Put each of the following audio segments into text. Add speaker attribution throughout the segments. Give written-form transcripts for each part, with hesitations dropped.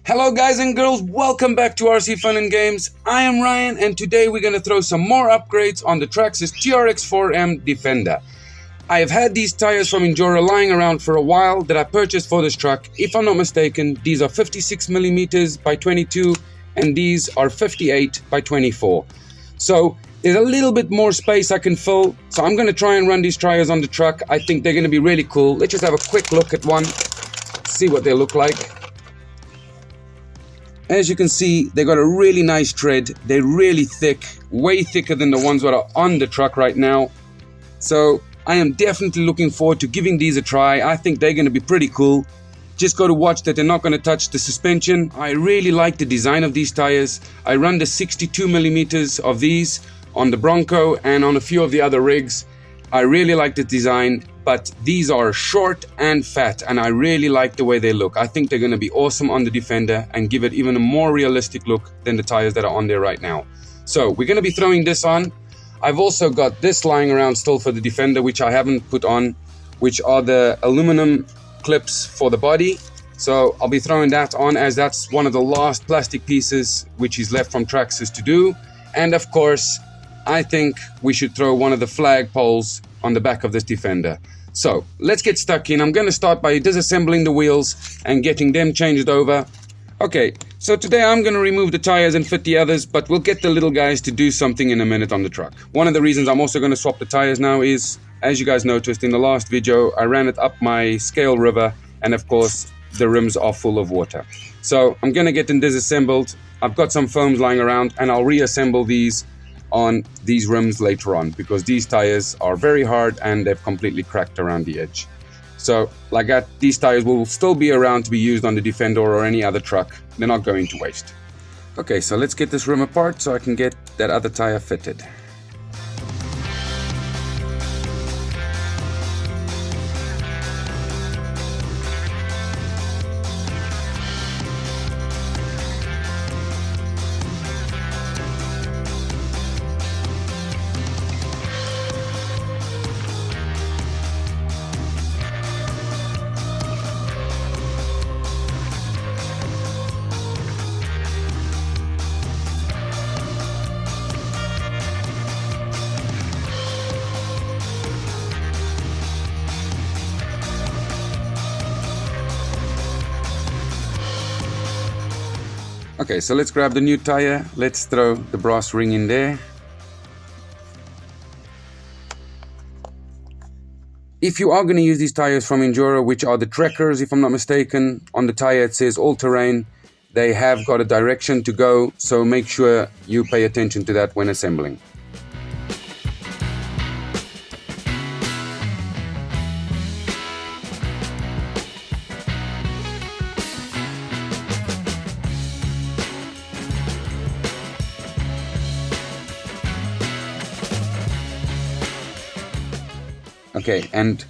Speaker 1: Hello guys and girls, welcome back to RC Fun and Games. I am Ryan and today we're going to throw some more upgrades on the Traxxas Trx4M Defender. I have had these tires from Injora lying around for a while that I purchased for this truck. If I'm not mistaken, these are 56mm by 22 and these are 58 by 24. So there's a little bit more space I can fill, so I'm going to try and run these tires on the truck. I think they're going to be really cool. Let's just have a quick look at one, see what they look like. As you can see, they got a really nice tread. They're really thick, way thicker than the ones that are on the truck right now. So I am definitely looking forward to giving these a try. I think they're going to be pretty cool. Just got to watch that they're not going to touch the suspension. I really like the design of these tires. I run the 62mm of these on the Bronco and on a few of the other rigs. I really like the design, but these are short and fat and I really like the way they look. I think they're going to be awesome on the Defender and give it even a more realistic look than the tires that are on there right now. So we're going to be throwing this on. I've also got this lying around still for the Defender, which I haven't put on, which are the aluminum clips for the body. So I'll be throwing that on as that's one of the last plastic pieces which is left from Traxxas to do. And of course, I think we should throw one of the flag poles on the back of this Defender. So let's get stuck in. I'm going to start by disassembling the wheels and getting them changed over. Okay, so today I'm going to remove the tires and fit the others, but we'll get the little guys to do something in a minute on the truck. One of the reasons I'm also going to swap the tires now is, as you guys noticed in the last video, I ran it up my scale river and of course the rims are full of water. So I'm going to get them disassembled. I've got some foams lying around and I'll reassemble these on these rims later on because these tires are very hard and they've completely cracked around the edge. So like that, these tires will still be around to be used on the Defender or any other truck. They're not going to waste. Okay, so let's get this rim apart so I can get that other tire fitted. Okay, so let's grab the new tire. Let's throw the brass ring in there. If you are going to use these tires from Injora, which are the Trekkers, if I'm not mistaken, on the tire it says all-terrain. They have got a direction to go, so make sure you pay attention to that when assembling. Okay, and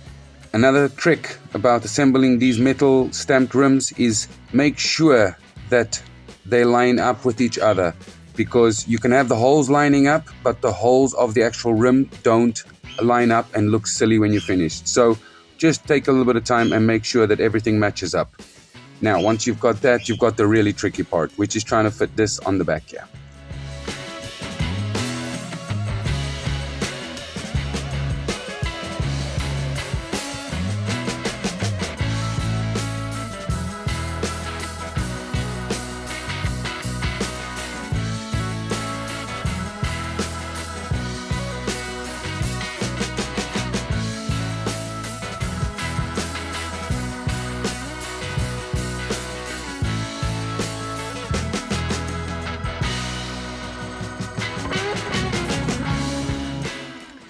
Speaker 1: another trick about assembling these metal stamped rims is make sure that they line up with each other, because you can have the holes lining up, but the holes of the actual rim don't line up and look silly when you're finished. So just take a little bit of time and make sure that everything matches up. Now, once you've got that, you've got the really tricky part, which is trying to fit this on the back here.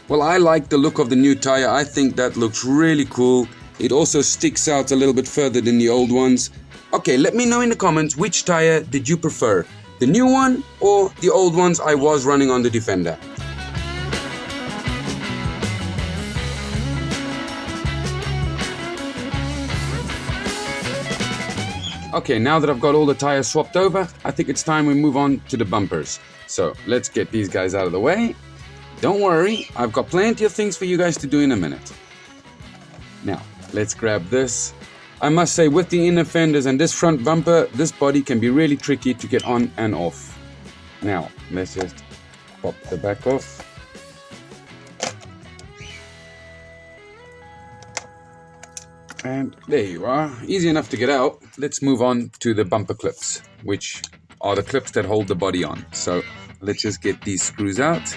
Speaker 1: Well, I like the look of the new tire. I think that looks really cool. It also sticks out a little bit further than the old ones. Okay, let me know in the comments which tire did you prefer? The new one or the old ones I was running on the Defender? Okay, now that I've got all the tires swapped over, I think it's time we move on to the bumpers. So let's get these guys out of the way. Don't worry, I've got plenty of things for you guys to do in a minute. Now, let's grab this I must say, with the inner fenders and this front bumper, this body can be really tricky to get on and off. Now, let's just pop the back off. And there you are, easy enough to get out. Let's move on to the bumper clips, which are the clips that hold the body on. So let's just get these screws out.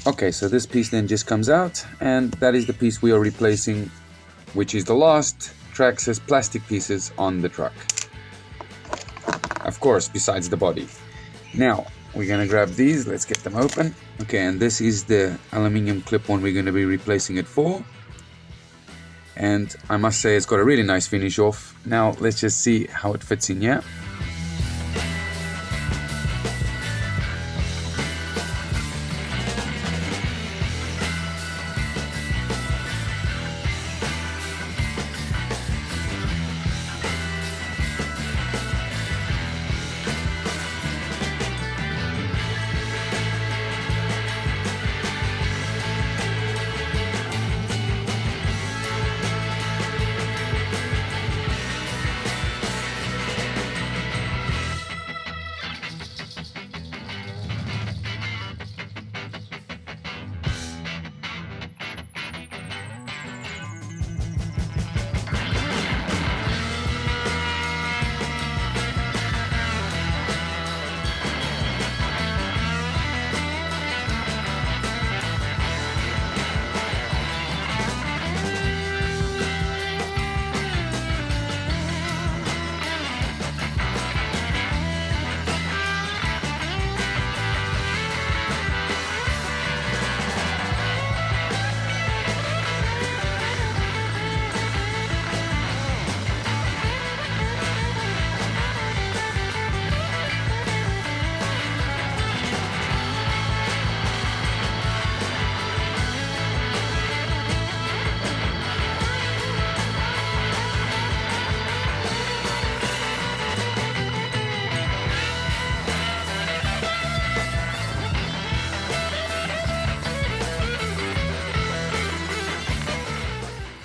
Speaker 1: Okay, so this piece then just comes out, and that is the piece we are replacing, which is the last Traxxas plastic pieces on the truck. Of course, besides the body. Now, we're gonna grab these, let's get them open. Okay, and this is the aluminium clip-on we're gonna be replacing it for. And I must say it's got a really nice finish off. Now, let's just see how it fits in here.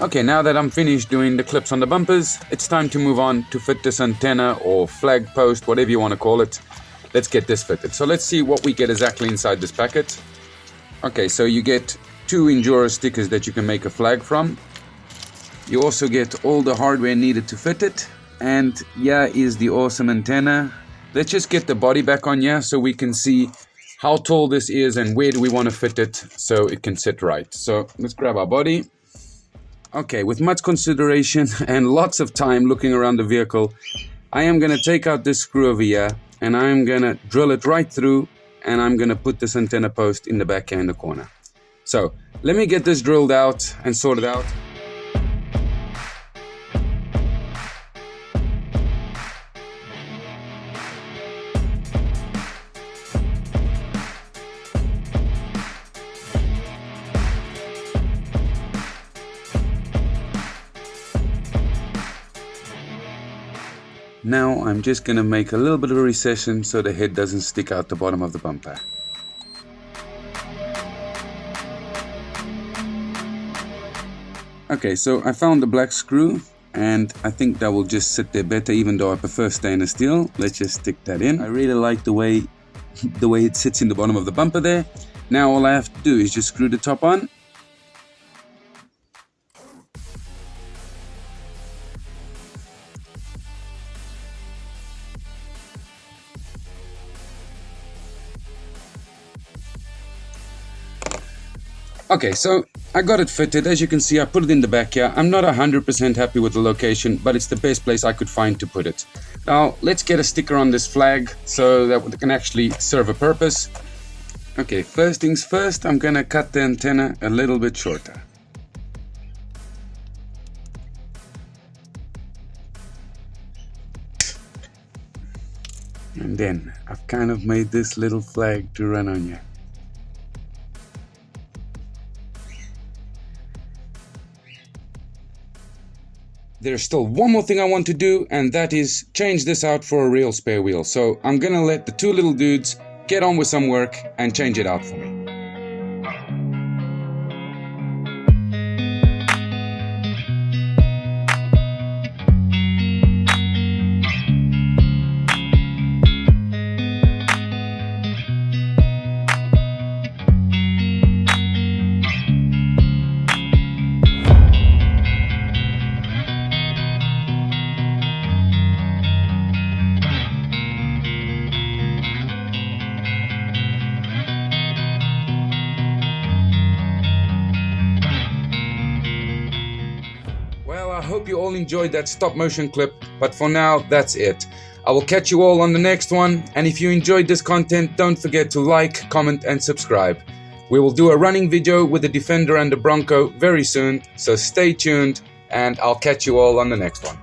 Speaker 1: Okay, now that I'm finished doing the clips on the bumpers, it's time to move on to fit this antenna or flag post, whatever you want to call it. Let's get this fitted. So let's see what we get exactly inside this packet. Okay, so you get 2 Injora stickers that you can make a flag from. You also get all the hardware needed to fit it. And here is the awesome antenna. Let's just get the body back on here so we can see how tall this is and where do we want to fit it so it can sit right. So let's grab our body. Okay, with much consideration and lots of time looking around the vehicle, I am going to take out this screw over here and I'm going to drill it right through, and I'm going to put this antenna post in the back here in the corner. So let me get this drilled out and sorted out. Now I'm just going to make a little bit of a recession so the head doesn't stick out the bottom of the bumper. Okay, so I found the black screw and I think that will just sit there better, even though I prefer stainless steel. Let's just stick that in. I really like the way it sits in the bottom of the bumper there. Now all I have to do is just screw the top on. Okay, so I got it fitted. As you can see, I put it in the back here. I'm not 100% happy with the location, but it's the best place I could find to put it. Now, let's get a sticker on this flag so that it can actually serve a purpose. Okay, first things first, I'm gonna cut the antenna a little bit shorter. And then I've kind of made this little flag to run on you. There's still one more thing I want to do, and that is change this out for a real spare wheel. So I'm gonna let the two little dudes get on with some work and change it out for me. Well, I hope you all enjoyed that stop motion clip, but for now, that's it. I will catch you all on the next one, and if you enjoyed this content, don't forget to like, comment and subscribe. We will do a running video with the Defender and the Bronco very soon, so stay tuned, and I'll catch you all on the next one.